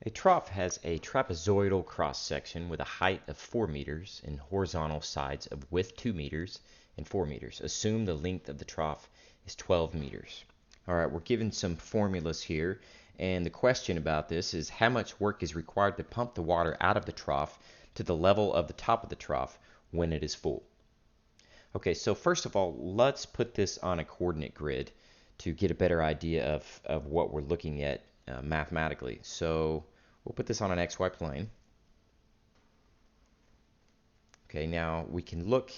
A trough has a trapezoidal cross-section with a height of 4 meters and horizontal sides of width 2 meters and 4 meters. Assume the length of the trough is 12 meters. All right, we're given some formulas here, and the question about this is how much work is required to pump the water out of the trough to the level of the top of the trough when it is full. Okay, so first of all, let's put this on a coordinate grid to get a better idea of what we're looking at mathematically. So we'll put this on an XY plane. Okay, now we can look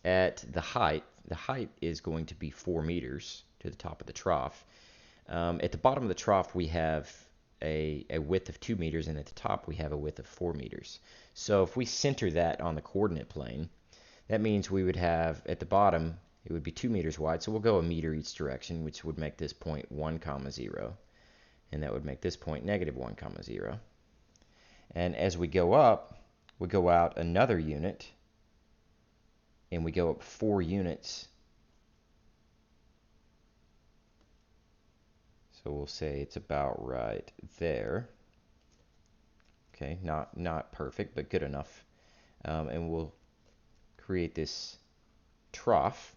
at the height. The height is going to be 4 meters to the top of the trough. At the bottom of the trough, we have a width of 2 meters, and at the top, we have a width of 4 meters. So if we center that on the coordinate plane, that means we would have, at the bottom, it would be 2 meters wide, so we'll go a meter each direction, which would make this point 1, 0, and that would make this point negative 1, 0. And as we go up, we go out another unit, and we go up 4 units. So we'll say it's about right there. Okay, not perfect, but good enough. And we'll create this trough.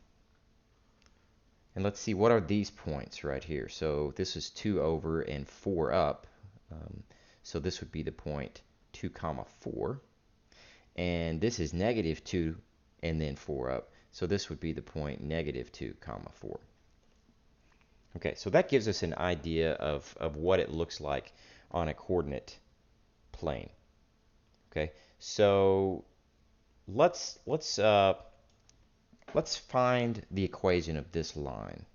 And let's see, what are these points right here? So this is 2 over and 4 up. So this would be the point 2, 4. And this is negative 2 and then 4 up. So this would be the point negative 2, 4. Okay, so that gives us an idea of what it looks like on a coordinate plane. Okay, so let's find the equation of this line.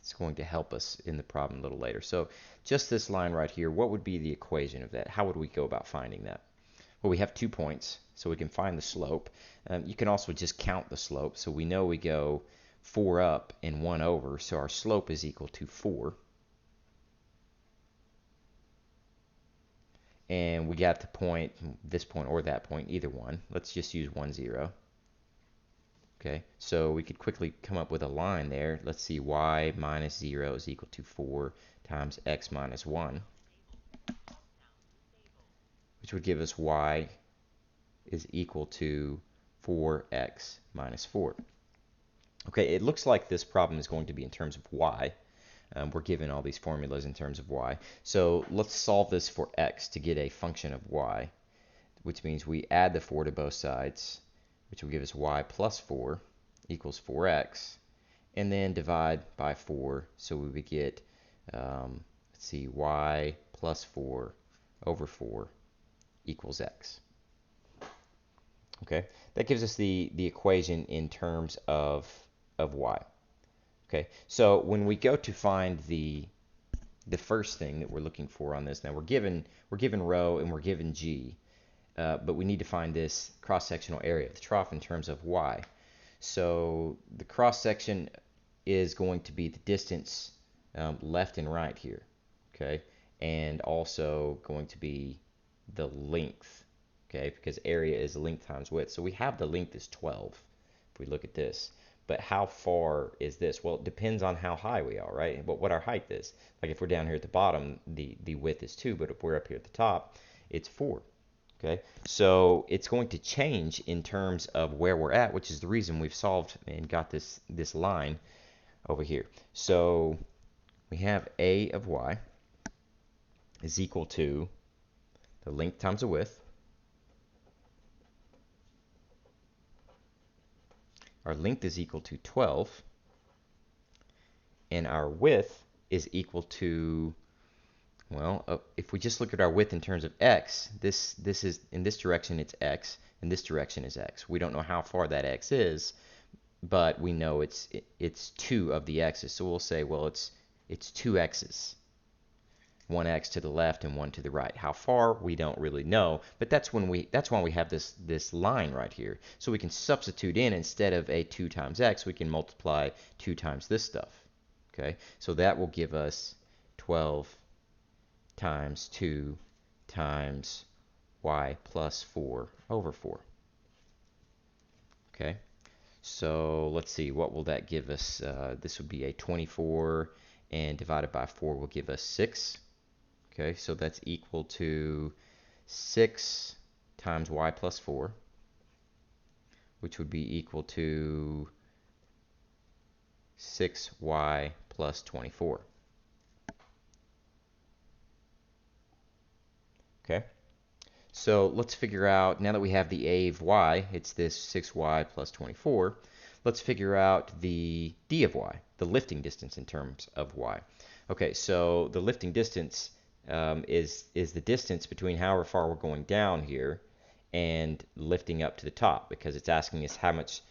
It's going to help us in the problem a little later. So just this line right here, what would be the equation of that? How would we go about finding that? Well, we have 2 points, so we can find the slope. You can also just count the slope. So we know we go 4 up and 1 over, so our slope is equal to 4. And we got the point, this point or that point, either one. Let's just use 1, 0. Okay, so we could quickly come up with a line there. Let's see, y minus 0 is equal to 4 times x minus 1, which would give us y is equal to 4x minus 4. Okay, it looks like this problem is going to be in terms of y. We're given all these formulas in terms of y. So let's solve this for x to get a function of y, which means we add the 4 to both sides, which will give us y plus 4 equals 4x, and then divide by 4, so we would get, let's see, y plus 4 over 4 equals x. Okay, that gives us the equation in terms of y. Okay, so when we go to find the first thing that we're looking for on this, now we're given rho and we're given g, but we need to find this cross-sectional area of the trough in terms of y. So the cross-section is going to be the distance left and right here, okay, and also going to be the length, okay, because area is length times width. So we have the length is 12 if we look at this. But how far is this? Well, it depends on how high we are, right? But what our height is. Like if we're down here at the bottom, the width is 2, but if we're up here at the top, it's 4. Okay, so it's going to change in terms of where we're at, which is the reason we've solved and got this line over here. So we have a of y is equal to the length times the width. Our length is equal to 12, and our width is equal to, well, if we just look at our width in terms of x, this is, in this direction it's x, and this direction is x. We don't know how far that x is, but we know it's 2 of the x's. So we'll say, well, it's 2 x's. 1 x to the left and 1 to the right. How far, we don't really know, but that's why we have this line right here. So we can substitute in, instead of a 2 times x, we can multiply 2 times this stuff. Okay, so that will give us 12 times 2 times y plus 4 over 4. Okay, so let's see, what will that give us? This would be a 24, and divided by 4 will give us 6. Okay, so that's equal to 6 times y plus 4, which would be equal to 6y plus 24. Okay, so let's figure out, now that we have the a of y, it's this 6y plus 24, let's figure out the d of y, the lifting distance in terms of y. Okay, so the lifting distance is the distance between however far we're going down here and lifting up to the top, because it's asking us how much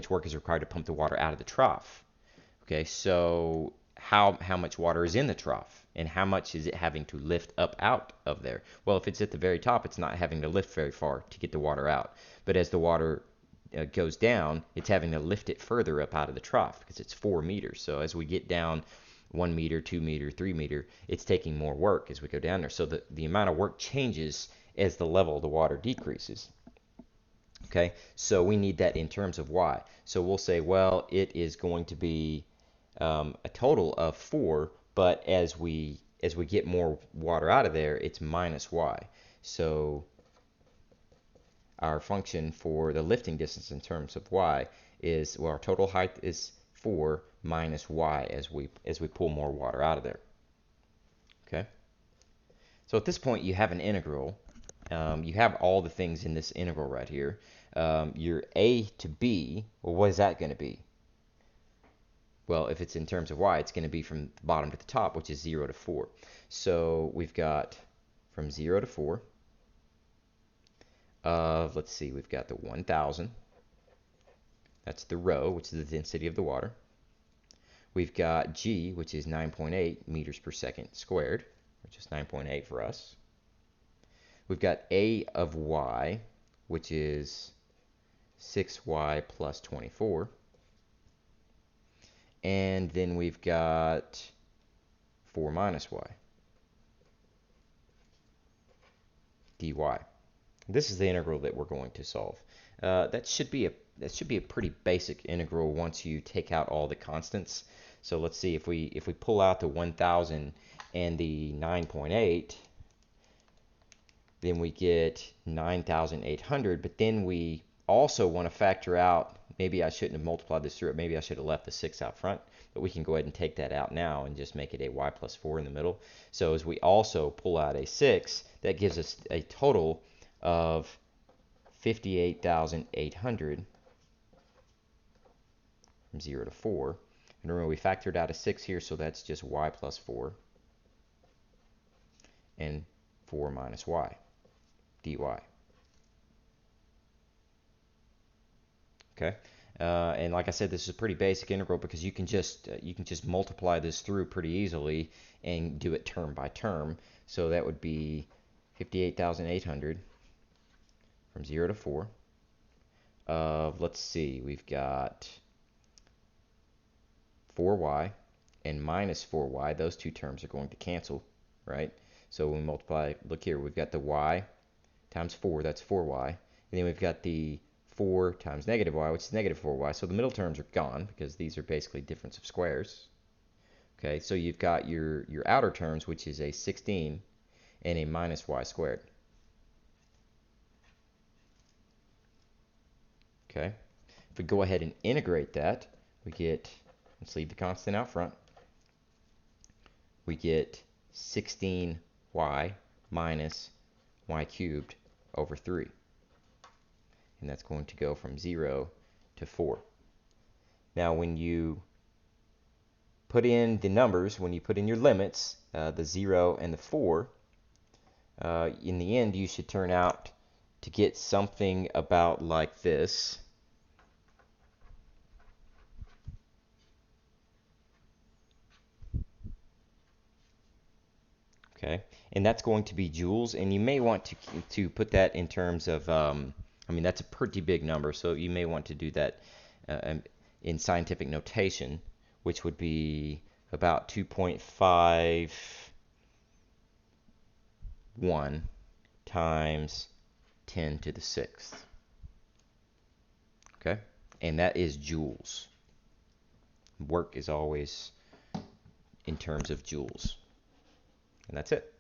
work is required to pump the water out of the trough. Okay, so how much water is in the trough, and how much is it having to lift up out of there? Well, if it's at the very top, it's not having to lift very far to get the water out. But as the water goes down, it's having to lift it further up out of the trough because it's 4 meters. So as we get down 1 meter, 2 meter, 3 meter, it's taking more work as we go down there. So the amount of work changes as the level of the water decreases. Okay, so we need that in terms of y. So we'll say, well, it is going to be a total of 4, but as we get more water out of there, it's minus y. So our function for the lifting distance in terms of y is, well, our total height is 4 minus y as we pull more water out of there. Okay. So at this point, you have an integral. You have all the things in this integral right here. Your a to b, well, what is that going to be? Well, if it's in terms of y, it's going to be from the bottom to the top, which is 0 to 4. So we've got from 0 to 4 of, let's see, we've got the 1,000. That's the rho, which is the density of the water. We've got g, which is 9.8 meters per second squared, which is 9.8 for us. We've got a of y, which is 6y plus 24. And then we've got 4 minus y, dy. This is the integral that we're going to solve. That should be a pretty basic integral once you take out all the constants. So let's see, if we pull out the 1,000 and the 9.8, then we get 9,800. But then we also want to factor out, maybe I shouldn't have multiplied this through it. Maybe I should have left the 6 out front. But we can go ahead and take that out now and just make it a y plus 4 in the middle. So as we also pull out a 6, that gives us a total of 58,800 from 0 to 4. And remember, we factored out a 6 here, so that's just y plus 4 and 4 minus y, dy. Okay, and like I said, this is a pretty basic integral because you can just multiply this through pretty easily and do it term by term. So that would be 58,800 from 0 to 4 of, let's see, we've got 4y and minus 4y. Those two terms are going to cancel, right? So when we multiply, look here, we've got the y times 4, that's 4y. And then we've got the 4 times negative y, which is negative 4y. So the middle terms are gone because these are basically difference of squares. Okay, so you've got your outer terms, which is a 16 and a minus y squared. Okay, if we go ahead and integrate that, we get, let's leave the constant out front, we get 16y minus y cubed over 3. And that's going to go from 0 to 4. Now when you put in the numbers, when you put in your limits, the 0 and the 4, in the end you should turn out to get something about like this. Okay, and that's going to be joules, and you may want to put that in terms of, I mean, that's a pretty big number, so you may want to do that in scientific notation, which would be about 2.51 times 10 to the 6th. Okay, and that is joules. Work is always in terms of joules. And that's it.